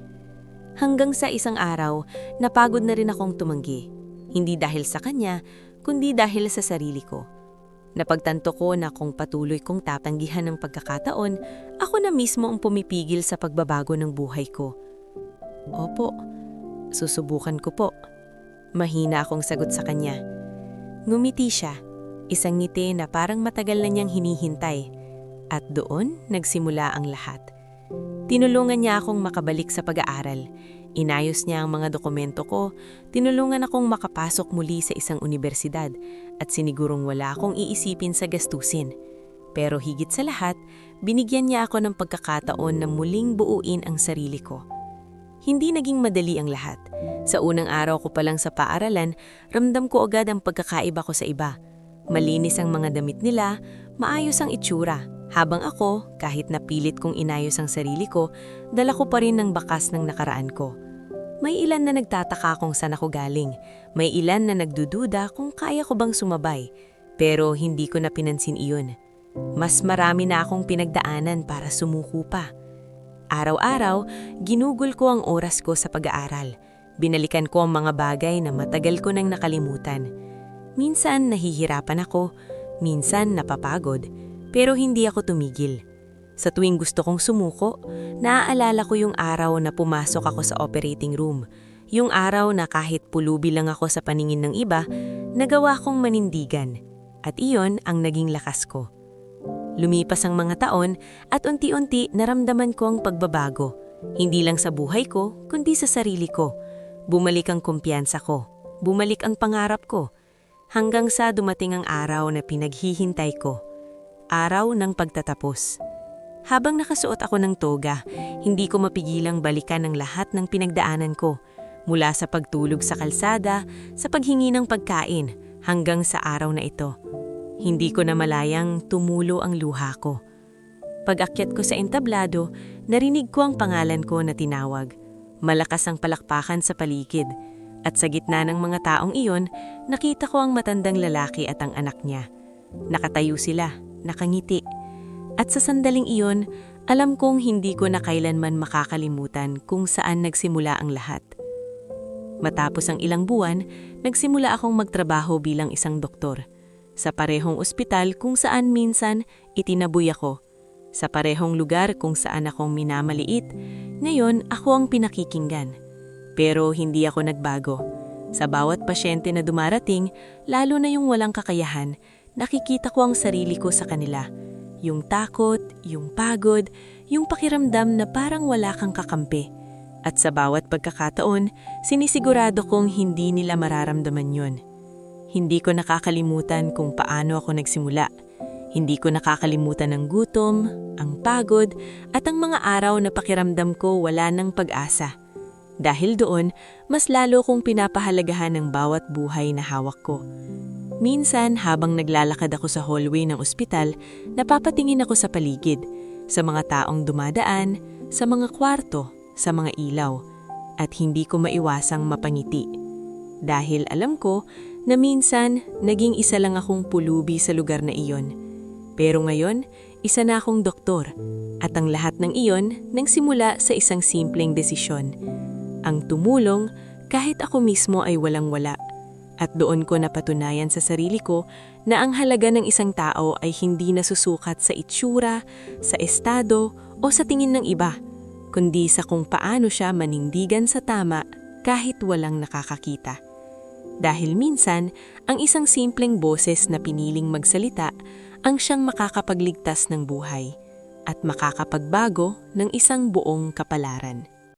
Hanggang sa isang araw, napagod na rin akong tumanggi. Hindi dahil sa kanya, kundi dahil sa sarili ko. Napagtanto ko na kung patuloy kong tatanggihan ng pagkakataon, ako na mismo ang pumipigil sa pagbabago ng buhay ko. Opo, susubukan ko po. Mahina akong sagot sa kanya. Ngumiti siya, isang ngiti na parang matagal na niyang hinihintay. At doon, nagsimula ang lahat. Tinulungan niya akong makabalik sa pag-aaral. Inayos niya ang mga dokumento ko, tinulungan akong makapasok muli sa isang universidad at sinigurong wala akong iisipin sa gastusin. Pero higit sa lahat, binigyan niya ako ng pagkakataon na muling buuin ang sarili ko. Hindi naging madali ang lahat. Sa unang araw ko pa lang sa paaralan, ramdam ko agad ang pagkakaiba ko sa iba. Malinis ang mga damit nila, maayos ang itsura. Habang ako, kahit napilit kong inayos ang sarili ko, dala ko pa rin ng bakas ng nakaraan ko. May ilan na nagtataka kung saan ako galing. May ilan na nagdududa kung kaya ko bang sumabay. Pero hindi ko na pinansin iyon. Mas marami na akong pinagdaanan para sumuko pa. Araw-araw, ginugol ko ang oras ko sa pag-aaral. Binalikan ko ang mga bagay na matagal ko nang nakalimutan. Minsan nahihirapan ako, minsan napapagod. Pero hindi ako tumigil. Sa tuwing gusto kong sumuko, naaalala ko yung araw na pumasok ako sa operating room. Yung araw na kahit pulubi lang ako sa paningin ng iba, nagawa kong manindigan. At iyon ang naging lakas ko. Lumipas ang mga taon at unti-unti naramdaman ko ang pagbabago. Hindi lang sa buhay ko, kundi sa sarili ko. Bumalik ang kumpiyansa ko. Bumalik ang pangarap ko. Hanggang sa dumating ang araw na pinaghihintay ko. Araw ng pagtatapos. Habang nakasuot ako ng toga, hindi ko mapigilang balikan ang lahat ng pinagdaanan ko. Mula sa pagtulog sa kalsada, sa paghingi ng pagkain, hanggang sa araw na ito. Hindi ko na malayang tumulo ang luha ko. Pag-akyat ko sa entablado, narinig ko ang pangalan ko na tinawag. Malakas ang palakpakan sa paligid. At sa gitna ng mga taong iyon, nakita ko ang matandang lalaki at ang anak niya. Nakatayo sila. Nakangiti. At sa sandaling iyon, alam kong hindi ko na kailanman makakalimutan kung saan nagsimula ang lahat. Matapos ang ilang buwan, nagsimula akong magtrabaho bilang isang doktor. Sa parehong ospital kung saan minsan itinaboy ako. Sa parehong lugar kung saan akong minamaliit, ngayon ako ang pinakikinggan. Pero hindi ako nagbago. Sa bawat pasyente na dumarating, lalo na yung walang kakayahan, nakikita ko ang sarili ko sa kanila. Yung takot, yung pagod, yung pakiramdam na parang wala kang kakampi. At sa bawat pagkakataon, sinisigurado kong hindi nila mararamdaman yun. Hindi ko nakakalimutan kung paano ako nagsimula. Hindi ko nakakalimutan ang gutom, ang pagod, at ang mga araw na pakiramdam ko wala ng pag-asa. Dahil doon, mas lalo kong pinapahalagahan ang bawat buhay na hawak ko. Minsan, habang naglalakad ako sa hallway ng ospital, napapatingin ako sa paligid, sa mga taong dumadaan, sa mga kwarto, sa mga ilaw, at hindi ko maiwasang mapangiti. Dahil alam ko na minsan naging isa lang akong pulubi sa lugar na iyon. Pero ngayon, isa na akong doktor, at ang lahat ng iyon nagsimula sa isang simpleng desisyon. Ang tumulong kahit ako mismo ay walang-wala. At doon ko napatunayan sa sarili ko na ang halaga ng isang tao ay hindi nasusukat sa itsura, sa estado o sa tingin ng iba, kundi sa kung paano siya manindigan sa tama kahit walang nakakakita. Dahil minsan, ang isang simpleng boses na piniling magsalita ang siyang makakapagligtas ng buhay at makakapagbago ng isang buong kapalaran.